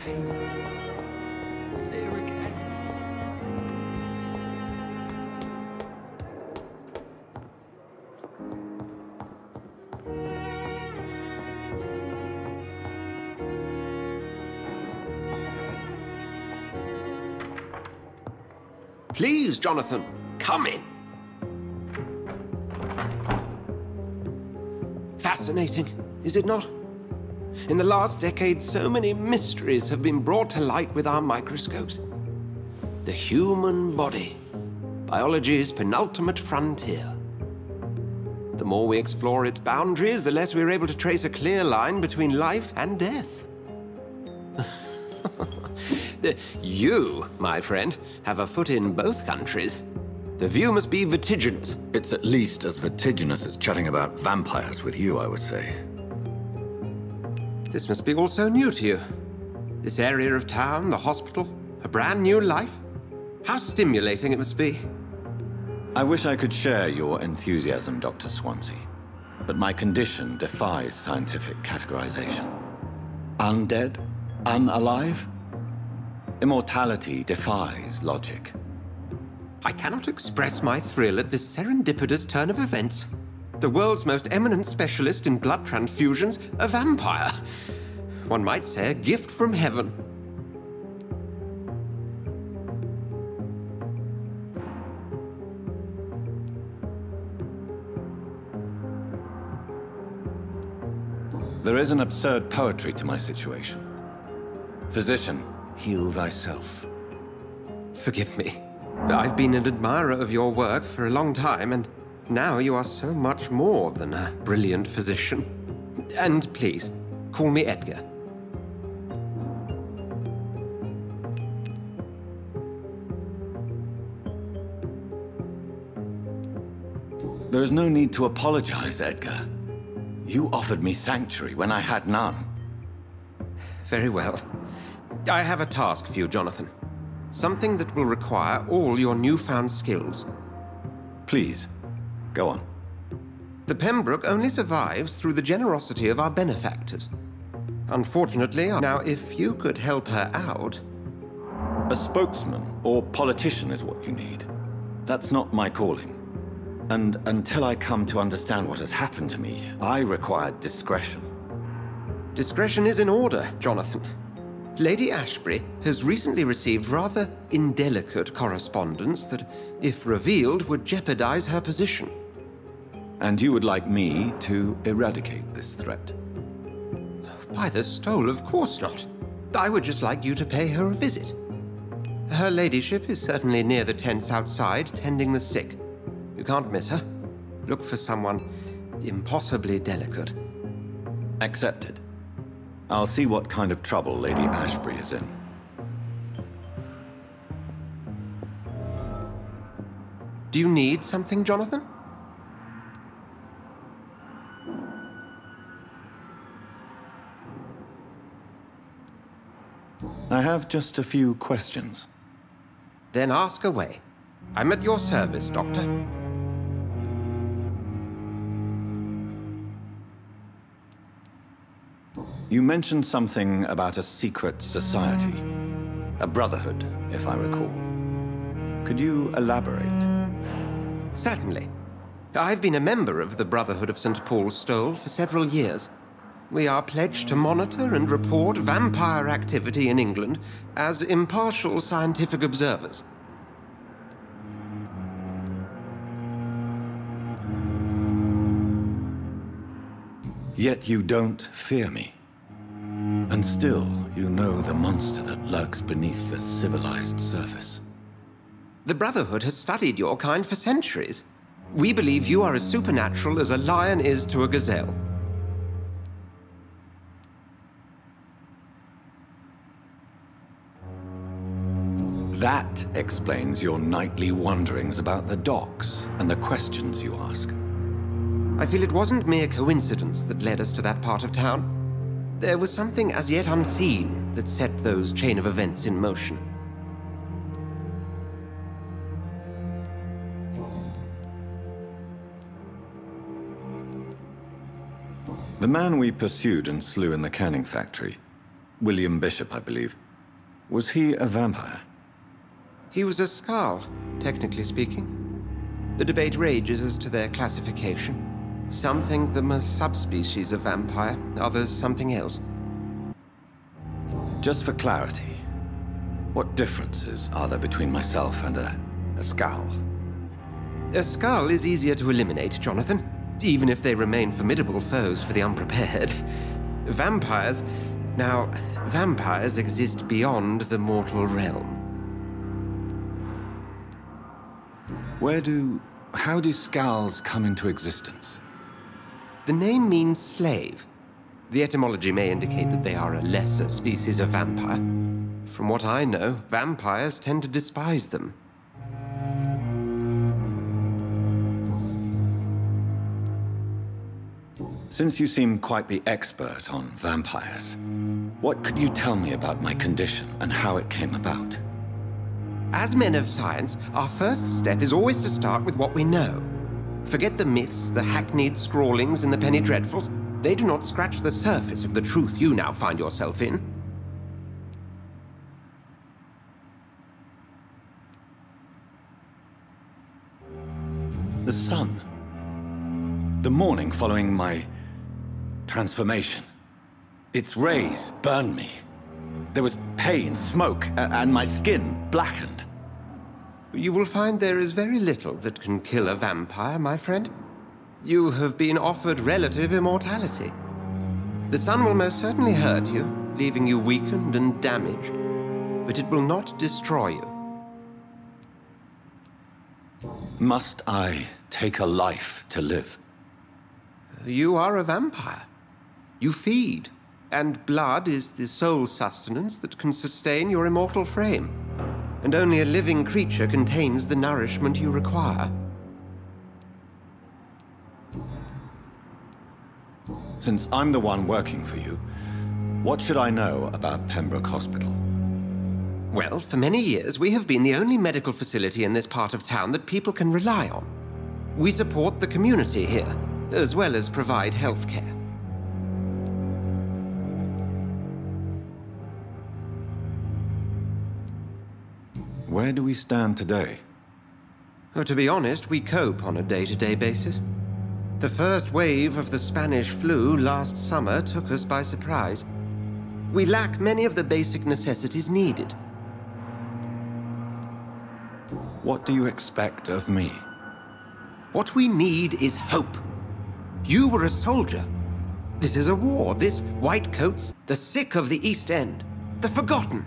again. See her again. Please, Jonathan, come in. Fascinating, is it not? In the last decade, so many mysteries have been brought to light with our microscopes. The human body, biology's penultimate frontier. The more we explore its boundaries, the less we're able to trace a clear line between life and death. You, my friend, have a foot in both countries. The view must be vertiginous. It's at least as vertiginous as chatting about vampires with you, I would say. This must be all so new to you. This area of town, the hospital, a brand new life. How stimulating it must be. I wish I could share your enthusiasm, Dr. Swansea. But my condition defies scientific categorization. Undead? Unalive? Immortality defies logic. I cannot express my thrill at this serendipitous turn of events. The world's most eminent specialist in blood transfusions, a vampire. One might say a gift from heaven. There is an absurd poetry to my situation. Physician, heal thyself. Forgive me. I've been an admirer of your work for a long time, and now you are so much more than a brilliant physician. And please, call me Edgar. There is no need to apologize, Edgar. You offered me sanctuary when I had none. Very well. I have a task for you, Jonathan. Something that will require all your newfound skills. Please, go on. The Pembroke only survives through the generosity of our benefactors. Unfortunately, now if you could help her out... A spokesman or politician is what you need. That's not my calling. And until I come to understand what has happened to me, I require discretion. Discretion is in order, Jonathan. Lady Ashbury has recently received rather indelicate correspondence that, if revealed, would jeopardize her position. And you would like me to eradicate this threat? By the stole, of course not. I would just like you to pay her a visit. Her ladyship is certainly near the tents outside, tending the sick. You can't miss her. Look for someone impossibly delicate. Accepted. I'll see what kind of trouble Lady Ashbury is in. Do you need something, Jonathan? I have just a few questions. Then ask away. I'm at your service, Doctor. You mentioned something about a secret society. A brotherhood, if I recall. Could you elaborate? Certainly. I've been a member of the Brotherhood of St. Paul's Stole for several years. We are pledged to monitor and report vampire activity in England as impartial scientific observers. Yet you don't fear me. And still, you know the monster that lurks beneath the civilized surface. The Brotherhood has studied your kind for centuries. We believe you are as supernatural as a lion is to a gazelle. That explains your nightly wanderings about the docks and the questions you ask. I feel it wasn't mere coincidence that led us to that part of town. There was something as yet unseen that set those chain of events in motion. The man we pursued and slew in the canning factory, William Bishop, I believe. Was he a vampire? He was a Skrull, technically speaking. The debate rages as to their classification. Some think them a subspecies of vampire, others something else. Just for clarity, what differences are there between myself and a Skrull? A Skrull is easier to eliminate, Jonathan, even if they remain formidable foes for the unprepared. Vampires... Now, vampires exist beyond the mortal realm. How do Skrulls come into existence? The name means slave. The etymology may indicate that they are a lesser species of vampire. From what I know, vampires tend to despise them. Since you seem quite the expert on vampires, what could you tell me about my condition and how it came about? As men of science, our first step is always to start with what we know. Forget the myths, the hackneyed scrawlings, and the penny dreadfuls. They do not scratch the surface of the truth you now find yourself in. The sun. The morning following my transformation. Its rays burned me. There was pain, smoke, and my skin blackened. You will find there is very little that can kill a vampire, my friend. You have been offered relative immortality. The sun will most certainly hurt you, leaving you weakened and damaged, but it will not destroy you. Must I take a life to live? You are a vampire. You feed, and blood is the sole sustenance that can sustain your immortal frame. And only a living creature contains the nourishment you require. Since I'm the one working for you, what should I know about Pembroke Hospital? Well, for many years, we have been the only medical facility in this part of town that people can rely on. We support the community here, as well as provide health care. Where do we stand today? Oh, to be honest, we cope on a day-to-day basis. The first wave of the Spanish flu last summer took us by surprise. We lack many of the basic necessities needed. What do you expect of me? What we need is hope. You were a soldier. This is a war. This white coat's the sick of the East End, the forgotten.